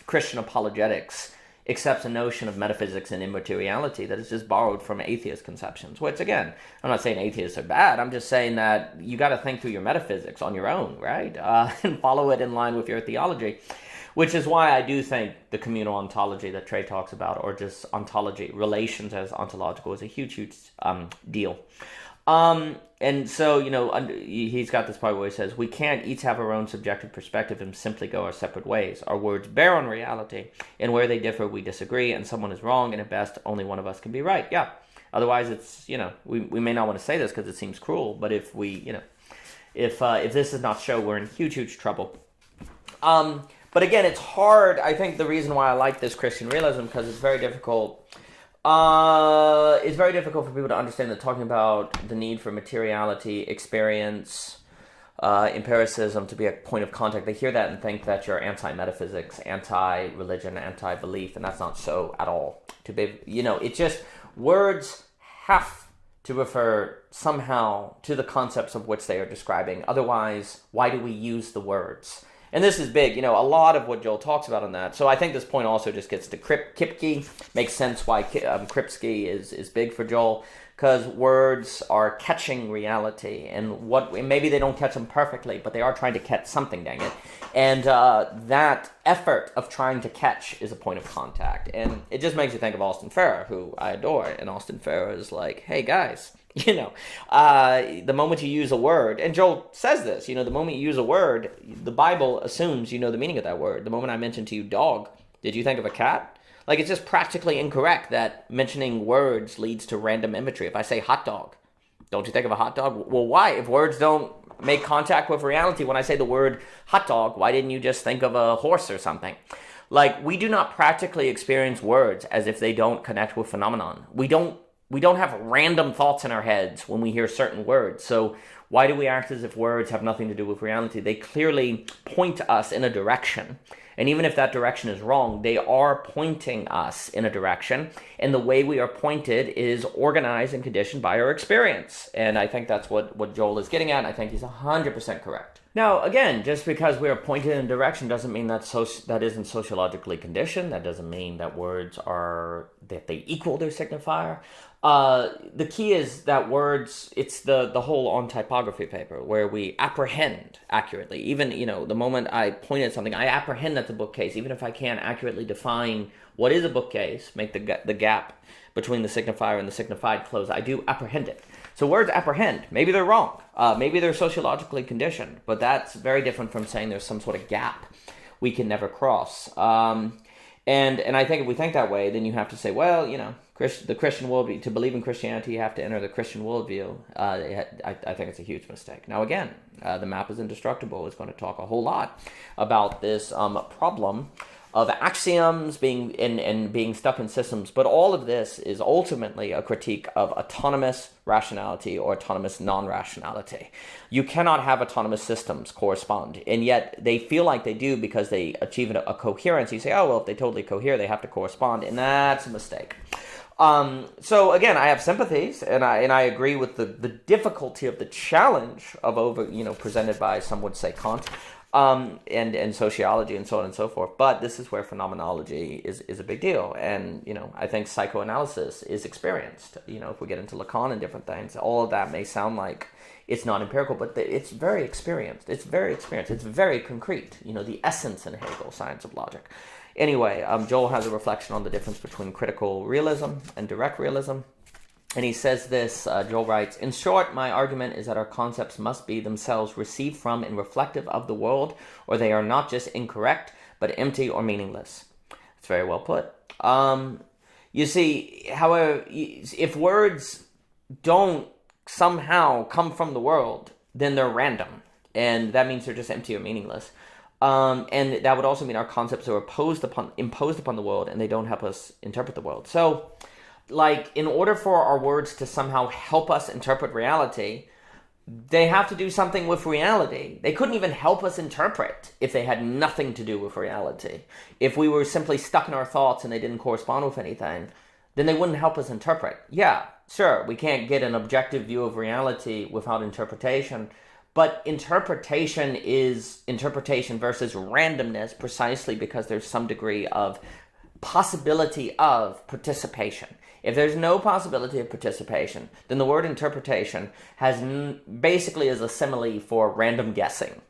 Christian apologetics accepts a notion of metaphysics and immateriality that is just borrowed from atheist conceptions, which again, I'm not saying atheists are bad. I'm just saying that you got to think through your metaphysics on your own, right? And follow it in line with your theology. Which is why I do think the communal ontology that Trey talks about, or just ontology, relations as ontological, is a huge deal. And so, he's got this part where he says, we can't each have our own subjective perspective and simply go our separate ways. Our words bear on reality, and where they differ, we disagree, and someone is wrong, and at best, only one of us can be right. Yeah. Otherwise, it's, we may not want to say this because it seems cruel, but if we, if this does not show, we're in huge trouble. But again, it's hard. I think the reason why I like this Christian realism, because it's very difficult. It's very difficult for people to understand that talking about the need for materiality, experience, empiricism to be a point of contact, they hear that and think that you're anti-metaphysics, anti-religion, anti-belief, and that's not so at all. It's just words have to refer somehow to the concepts of which they are describing. Otherwise, why do we use the words? And this is big, a lot of what Joel talks about on that. So I think this point also just gets to Kripke. Makes sense why Kripke is big for Joel, because words are catching reality, and maybe they don't catch them perfectly, but they are trying to catch something, dang it. And that effort of trying to catch is a point of contact. And it just makes you think of Austin Farrer, who I adore. And Austin Farrer is like, hey guys, the moment you use a word, and Joel says this, the moment you use a word, the Bible assumes you know the meaning of that word. The moment I mentioned to you dog, did you think of a cat? Like, it's just practically incorrect that mentioning words leads to random imagery. If I say hot dog, don't you think of a hot dog? Well, why? If words don't make contact with reality, when I say the word hot dog, why didn't you just think of a horse or something? Like, we do not practically experience words as if they don't connect with phenomenon. We don't have random thoughts in our heads when we hear certain words. So why do we act as if words have nothing to do with reality? They clearly point us in a direction. And even if that direction is wrong, they are pointing us in a direction. And the way we are pointed is organized and conditioned by our experience. And I think that's what Joel is getting at. And I think he's 100% correct. Now, again, just because we are pointed in a direction doesn't mean that isn't sociologically conditioned. That doesn't mean that words that they equal their signifier. The key is that words, it's the whole on typography paper where we apprehend accurately. Even, the moment I point at something, I apprehend that's a bookcase. Even if I can't accurately define what is a bookcase, make the gap between the signifier and the signified close, I do apprehend it. So words apprehend. Maybe they're wrong. Maybe they're sociologically conditioned, but that's very different from saying there's some sort of gap we can never cross. And I think if we think that way, then you have to say, well, the Christian worldview, to believe in Christianity, you have to enter the Christian worldview. I think it's a huge mistake. Now, again, the map is indestructible. It's going to talk a whole lot about this problem of axioms being stuck in systems. But all of this is ultimately a critique of autonomous rationality or autonomous non-rationality. You cannot have autonomous systems correspond, and yet they feel like they do because they achieve a coherence. You say, oh, well, if they totally cohere, they have to correspond, and that's a mistake. So again, I have sympathies, and I agree with the difficulty of the challenge of presented by, some would say, Kant, and sociology and so on and so forth. But this is where phenomenology is a big deal. And, I think psychoanalysis is experienced. If we get into Lacan and different things, all of that may sound like it's not empirical, but it's very experienced. It's very experienced. It's very concrete. The essence in Hegel, science of logic. Anyway, Joel has a reflection on the difference between critical realism and direct realism. And he says this, Joel writes, in short, my argument is that our concepts must be themselves received from and reflective of the world, or they are not just incorrect, but empty or meaningless. It's very well put. You see, however, if words don't somehow come from the world, then they're random. And that means they're just empty or meaningless. And that would also mean our concepts are imposed upon the world, and they don't help us interpret the world. So, in order for our words to somehow help us interpret reality, they have to do something with reality. They couldn't even help us interpret if they had nothing to do with reality. If we were simply stuck in our thoughts and they didn't correspond with anything, then they wouldn't help us interpret. Yeah, sure, we can't get an objective view of reality without interpretation, but interpretation is interpretation versus randomness precisely because there's some degree of possibility of participation. If there's no possibility of participation, then the word interpretation has basically is a simile for random guessing.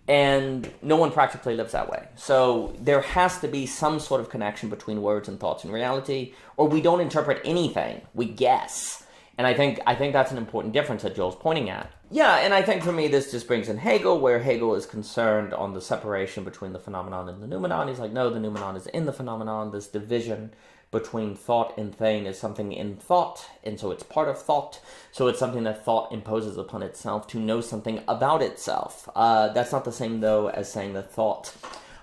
And no one practically lives that way. So there has to be some sort of connection between words and thoughts and reality, or we don't interpret anything, we guess. And I think that's an important difference that Joel's pointing at. Yeah, and I think for me this just brings in Hegel, where Hegel is concerned on the separation between the phenomenon and the noumenon. He's like, no, the noumenon is in the phenomenon. This division between thought and thing is something in thought, and so it's part of thought. So it's something that thought imposes upon itself to know something about itself. That's not the same, though, as saying that thought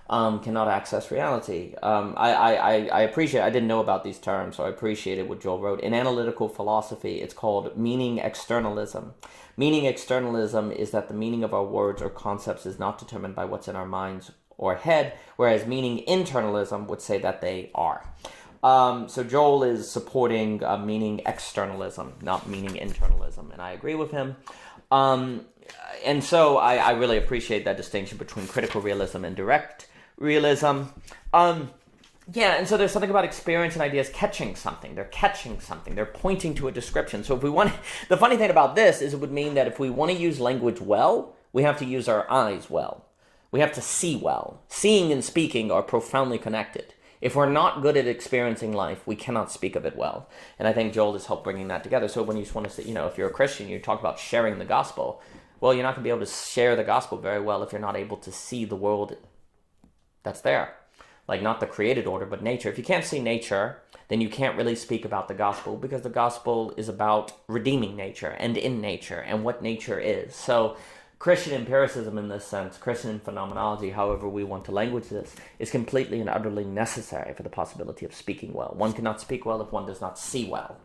cannot access reality. I appreciate, I didn't know about these terms, so I appreciated what Joel wrote. In analytical philosophy, it's called meaning externalism. Meaning externalism is that the meaning of our words or concepts is not determined by what's in our minds or head, whereas meaning internalism would say that they are. So Joel is supporting meaning externalism, not meaning internalism, and I agree with him. And so I really appreciate that distinction between critical realism and direct realism. Yeah, and so there's something about experience and ideas catching something. They're catching something. They're pointing to a description. So if we want, the funny thing about this is it would mean that if we want to use language well, we have to use our eyes well. We have to see well. Seeing and speaking are profoundly connected. If we're not good at experiencing life, we cannot speak of it well. And I think Joel has helped bringing that together. So when you just want to say, if you're a Christian, you talk about sharing the gospel. Well, you're not going to be able to share the gospel very well if you're not able to see the world that's there. Like not the created order, but nature. If you can't see nature, then you can't really speak about the gospel because the gospel is about redeeming nature and in nature and what nature is. So Christian empiricism in this sense, Christian phenomenology, however we want to language this, is completely and utterly necessary for the possibility of speaking well. One cannot speak well if one does not see well.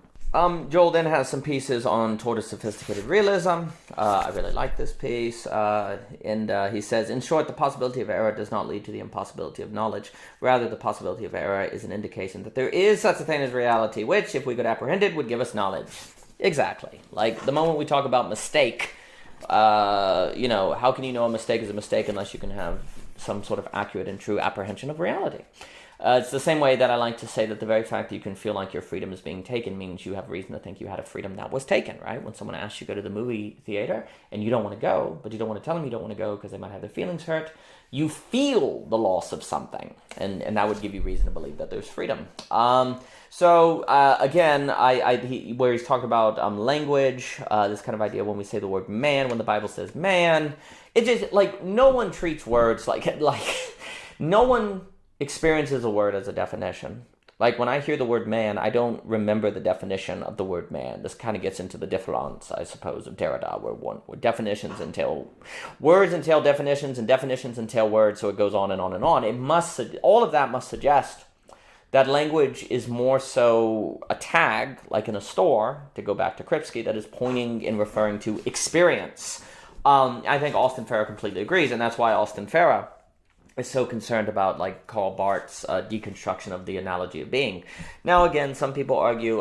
Joel then has some pieces on toward a sophisticated realism. I really like this piece. And he says, in short, the possibility of error does not lead to the impossibility of knowledge. Rather, the possibility of error is an indication that there is such a thing as reality, which, if we could apprehend it, would give us knowledge. Exactly. Like the moment we talk about mistake, how can you know a mistake is a mistake unless you can have some sort of accurate and true apprehension of reality? It's the same way that I like to say that the very fact that you can feel like your freedom is being taken means you have reason to think you had a freedom that was taken, right? When someone asks you to go to the movie theater and you don't want to go, but you don't want to tell them you don't want to go because they might have their feelings hurt, you feel the loss of something, and that would give you reason to believe that there's freedom. Again, where he's talking about language, this kind of idea when we say the word man, when the Bible says man, it's just like no one treats words like no one experiences a word as a definition. Like when I hear the word man, I don't remember the definition of the word man. This kind of gets into the difference, I suppose, of Derrida, where definitions entail words, entail definitions, and definitions entail words. So it goes on and on and on. All of that must suggest that language is more so a tag, like in a store, to go back to Kripke, that is pointing and referring to experience. I think Austin Farrer completely agrees, and that's why Austin Farrer is so concerned about like Karl Barth's deconstruction of the analogy of being. Now again, some people argue,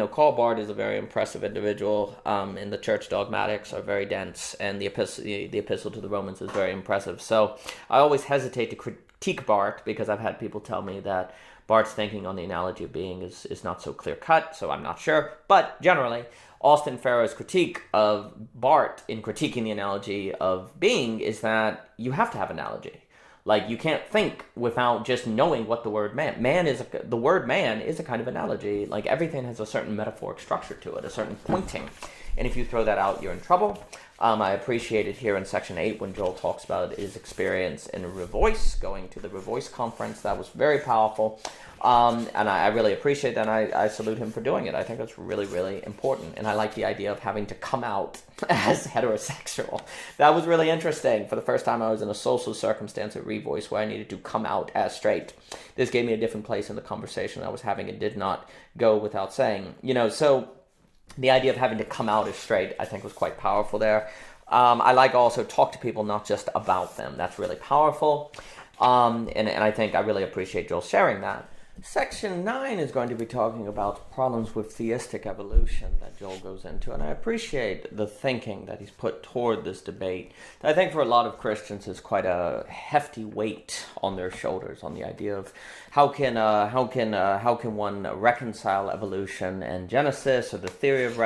Karl Barth is a very impressive individual, and the church dogmatics are very dense, and the epistle to the Romans is very impressive. So I always hesitate to critique Barth because I've had people tell me that Barth's thinking on the analogy of being is not so clear-cut, so I'm not sure. But generally, Austin Farrer's critique of Barth in critiquing the analogy of being is that you have to have analogy. Like, you can't think without just knowing what the word man. The word man is a kind of analogy. Like, everything has a certain metaphoric structure to it, a certain pointing. And if you throw that out, you're in trouble. I appreciate it here in Section 8 when Joel talks about his experience in Revoice, going to the Revoice conference. That was very powerful. And I really appreciate that, and I salute him for doing it. I think that's really, really important. And I like the idea of having to come out as heterosexual. That was really interesting. For the first time, I was in a social circumstance at Revoice where I needed to come out as straight. This gave me a different place in the conversation I was having. It did not go without saying. So the idea of having to come out as straight, I think, was quite powerful there. I like also talk to people, not just about them. That's really powerful. And I think I really appreciate Joel sharing that. Section 9 is going to be talking about problems with theistic evolution that Joel goes into, and I appreciate the thinking that he's put toward this debate. I think for a lot of Christians is quite a hefty weight on their shoulders on the idea of how can one reconcile evolution and Genesis, or the theory of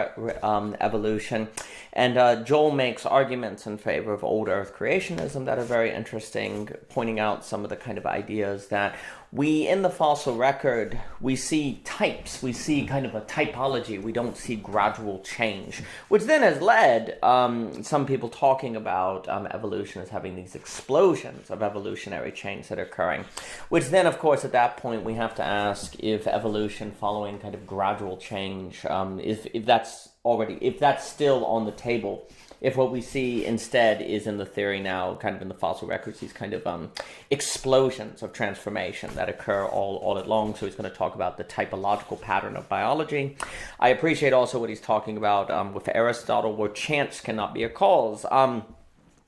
evolution. And Joel makes arguments in favor of old earth creationism that are very interesting, pointing out some of the kind of ideas that we, in the fossil record, we see types, we see kind of a typology, we don't see gradual change, which then has led some people talking about evolution as having these explosions of evolutionary change that are occurring, which then, of course, at that point, we have to ask if evolution following kind of gradual change, if that's still on the table. If what we see instead is in the theory now, kind of in the fossil records, these kind of explosions of transformation that occur all along. So he's going to talk about the typological pattern of biology. I appreciate also what he's talking about with Aristotle, where chance cannot be a cause.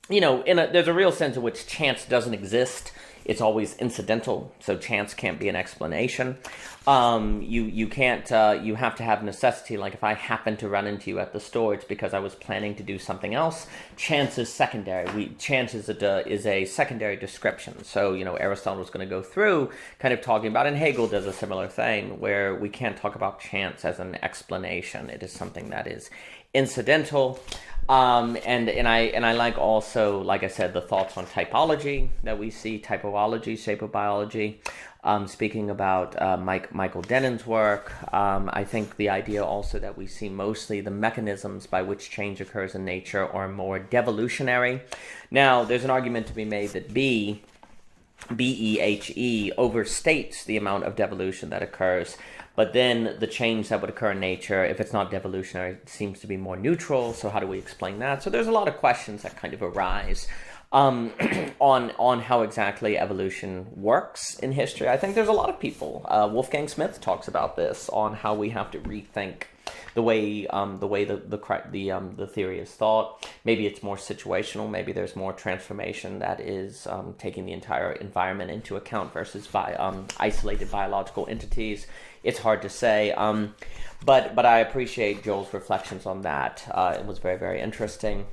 There's a real sense in which chance doesn't exist. It's always incidental, so chance can't be an explanation. You can't. You have to have necessity. Like if I happen to run into you at the store, it's because I was planning to do something else. Chance is secondary. Chance is a secondary description. So Aristotle is going to go through kind of talking about, and Hegel does a similar thing, where we can't talk about chance as an explanation. It is something that is incidental. And I like also, like I said, the thoughts on typology that we see, typology, shape of biology. Speaking about Michael Dennin's work, I think the idea also that we see mostly the mechanisms by which change occurs in nature are more devolutionary. Now, there's an argument to be made that BEHE overstates the amount of devolution that occurs. But then the change that would occur in nature, if it's not devolutionary, seems to be more neutral. So how do we explain that? So there's a lot of questions that kind of arise on how exactly evolution works in history. I think there's a lot of people. Wolfgang Smith talks about this, on how we have to rethink the way the theory is thought. Maybe it's more situational. Maybe there's more transformation that is taking the entire environment into account versus isolated biological entities. It's hard to say, but I appreciate Joel's reflections on that. It was very, very interesting.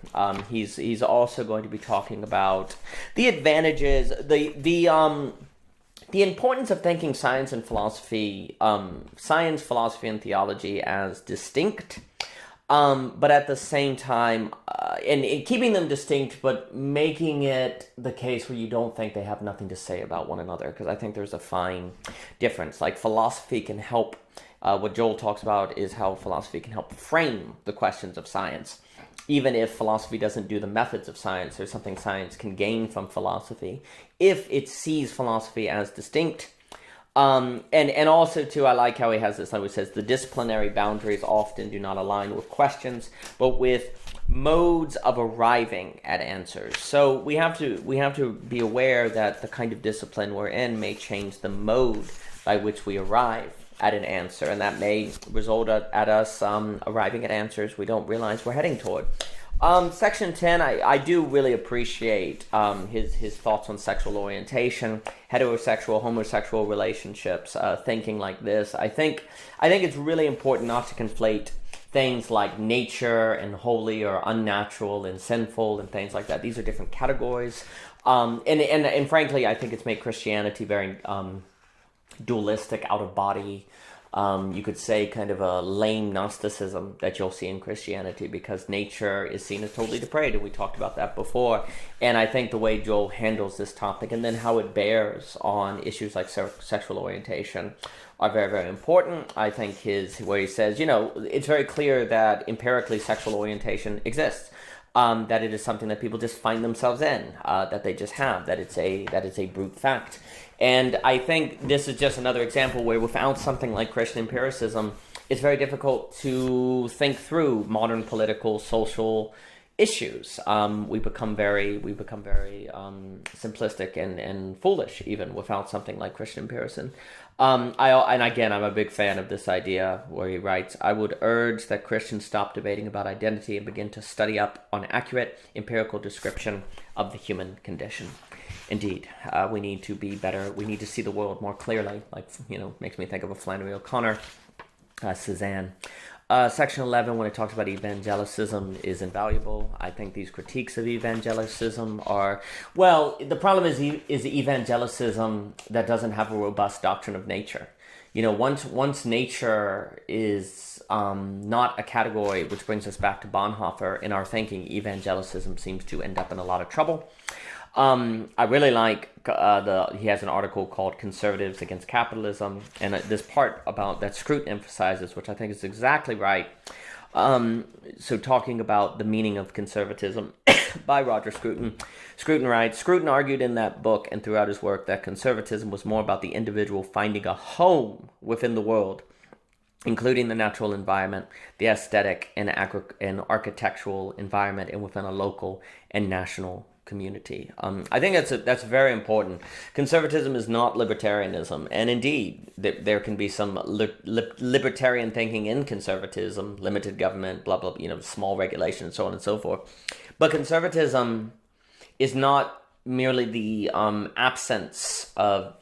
He's also going to be talking about the advantages, the importance of thinking science, philosophy, and theology as distinct, but at the same time, and keeping them distinct, but making it the case where you don't think they have nothing to say about one another, because I think there's a fine difference. Like philosophy can help, what Joel talks about is how philosophy can help frame the questions of science. Even if philosophy doesn't do the methods of science, there's something science can gain from philosophy if it sees philosophy as distinct. And also, too, I like how he has this, how he says, the disciplinary boundaries often do not align with questions, but with modes of arriving at answers. So we have to be aware that the kind of discipline we're in may change the mode by which we arrive at an answer, and that may result at us arriving at answers we don't realize we're heading toward. Section 10, I do really appreciate his thoughts on sexual orientation, heterosexual, homosexual relationships, thinking like this. I think it's really important not to conflate things like nature and holy or unnatural and sinful and things like that. These are different categories. And frankly, I think it's made Christianity very dualistic, out of body. You could say kind of a lame Gnosticism that you'll see in Christianity, because nature is seen as totally depraved, and we talked about that before. And I think the way Joel handles this topic, and then how it bears on issues like sexual orientation, are very, very important. I think where he says, it's very clear that empirically sexual orientation exists. That it is something that people just find themselves in, that they just have, that it's a brute fact. And I think this is just another example where without something like Christian empiricism, it's very difficult to think through modern political, social issues. We become very simplistic and foolish even without something like Christian empiricism. And again, I'm a big fan of this idea where he writes, I would urge that Christians stop debating about identity and begin to study up on accurate empirical description of the human condition. Indeed, we need to be better. We need to see the world more clearly. Like, makes me think of a Flannery O'Connor, Cézanne. Section 11, when it talks about evangelicism, is invaluable. I think these critiques of evangelicism are, well, the problem is evangelicism that doesn't have a robust doctrine of nature. Once nature is not a category, which brings us back to Bonhoeffer, in our thinking, evangelicism seems to end up in a lot of trouble. I really like he has an article called Conservatives Against Capitalism, and this part about that Scruton emphasizes, which I think is exactly right. So talking about the meaning of conservatism by Roger Scruton. Scruton writes, Scruton argued in that book and throughout his work that conservatism was more about the individual finding a home within the world, including the natural environment, the aesthetic and architectural environment, and within a local and national community. I think that's very important. Conservatism is not libertarianism, and indeed there can be some libertarian thinking in conservatism, limited government, blah blah, small regulation, and so on and so forth. But conservatism is not merely the absence of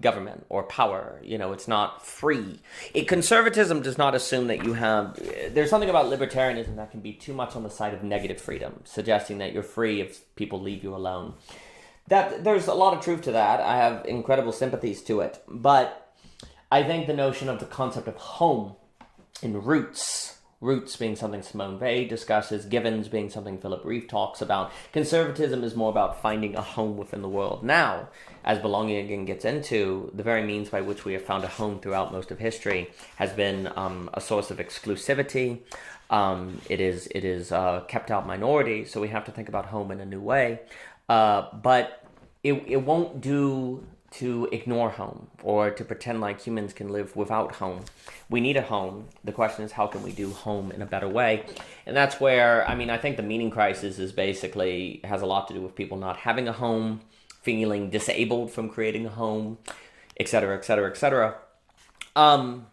government or power. It's not free. Conservatism does not assume that you have... There's something about libertarianism that can be too much on the side of negative freedom, suggesting that you're free if people leave you alone. There's a lot of truth to that. I have incredible sympathies to it. But I think the notion of the concept of home and roots being something Simone Weil discusses, Givens being something Philip Reeve talks about. Conservatism is more about finding a home within the world. Now, as belonging again gets into, the very means by which we have found a home throughout most of history has been a source of exclusivity. It is kept out minority, so we have to think about home in a new way. But it won't do to ignore home or to pretend like humans can live without home. We need a home. The question is, how can we do home in a better way? And that's where, I think the meaning crisis has a lot to do with people not having a home, feeling disabled from creating a home, et cetera, et cetera, et cetera. And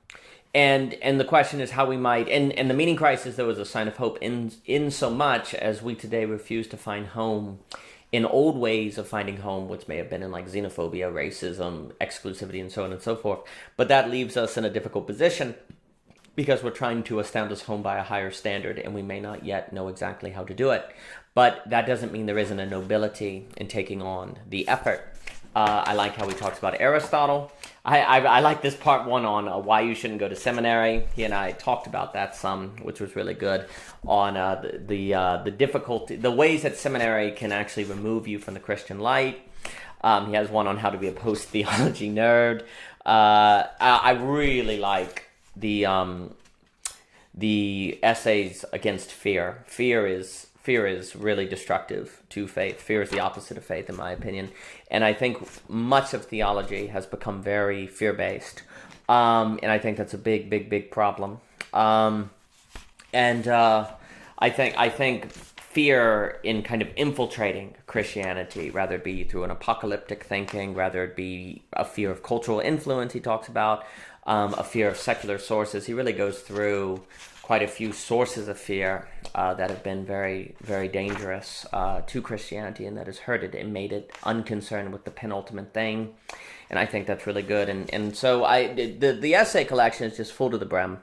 the question is how we might, and the meaning crisis, there was a sign of hope in so much as we today refuse to find home in old ways of finding home, which may have been in like xenophobia, racism, exclusivity, and so on and so forth. But that leaves us in a difficult position because we're trying to establish home by a higher standard, and we may not yet know exactly how to do it. But that doesn't mean there isn't a nobility in taking on the effort. I like how he talks about Aristotle. I like this part one on why you shouldn't go to seminary. He and I talked about that some, which was really good, on the difficulty, the ways that seminary can actually remove you from the Christian light. He has one on how to be a post-theology nerd. I really like the essays against fear. Fear is really destructive to faith. Fear is the opposite of faith, in my opinion. And I think much of theology has become very fear-based. And I think that's a big, big, big problem. I think fear in kind of infiltrating Christianity, rather it be through an apocalyptic thinking, rather it be a fear of cultural influence he talks about, a fear of secular sources. He really goes through quite a few sources of fear that have been very, very dangerous to Christianity, and that has hurt it and made it unconcerned with the penultimate thing. And I think that's really good. And so the essay collection is just full to the brim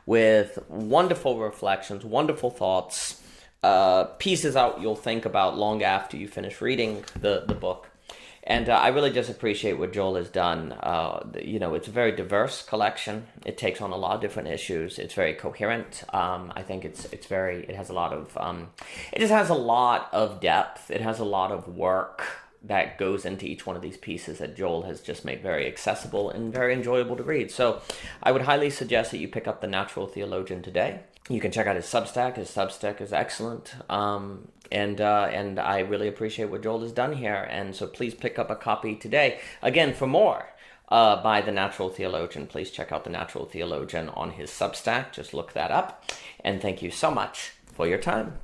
with wonderful reflections, wonderful thoughts, pieces out you'll think about long after you finish reading the book. And I really just appreciate what Joel has done. It's a very diverse collection. It takes on a lot of different issues. It's very coherent. I think it has a lot of, it just has a lot of depth. It has a lot of work that goes into each one of these pieces that Joel has just made very accessible and very enjoyable to read. So I would highly suggest that you pick up The Natural Theologian today. You can check out his Substack. His Substack is excellent. And I really appreciate what Joel has done here. And so please pick up a copy today. Again, for more by The Natural Theologian, please check out The Natural Theologian on his Substack. Just look that up. And thank you so much for your time.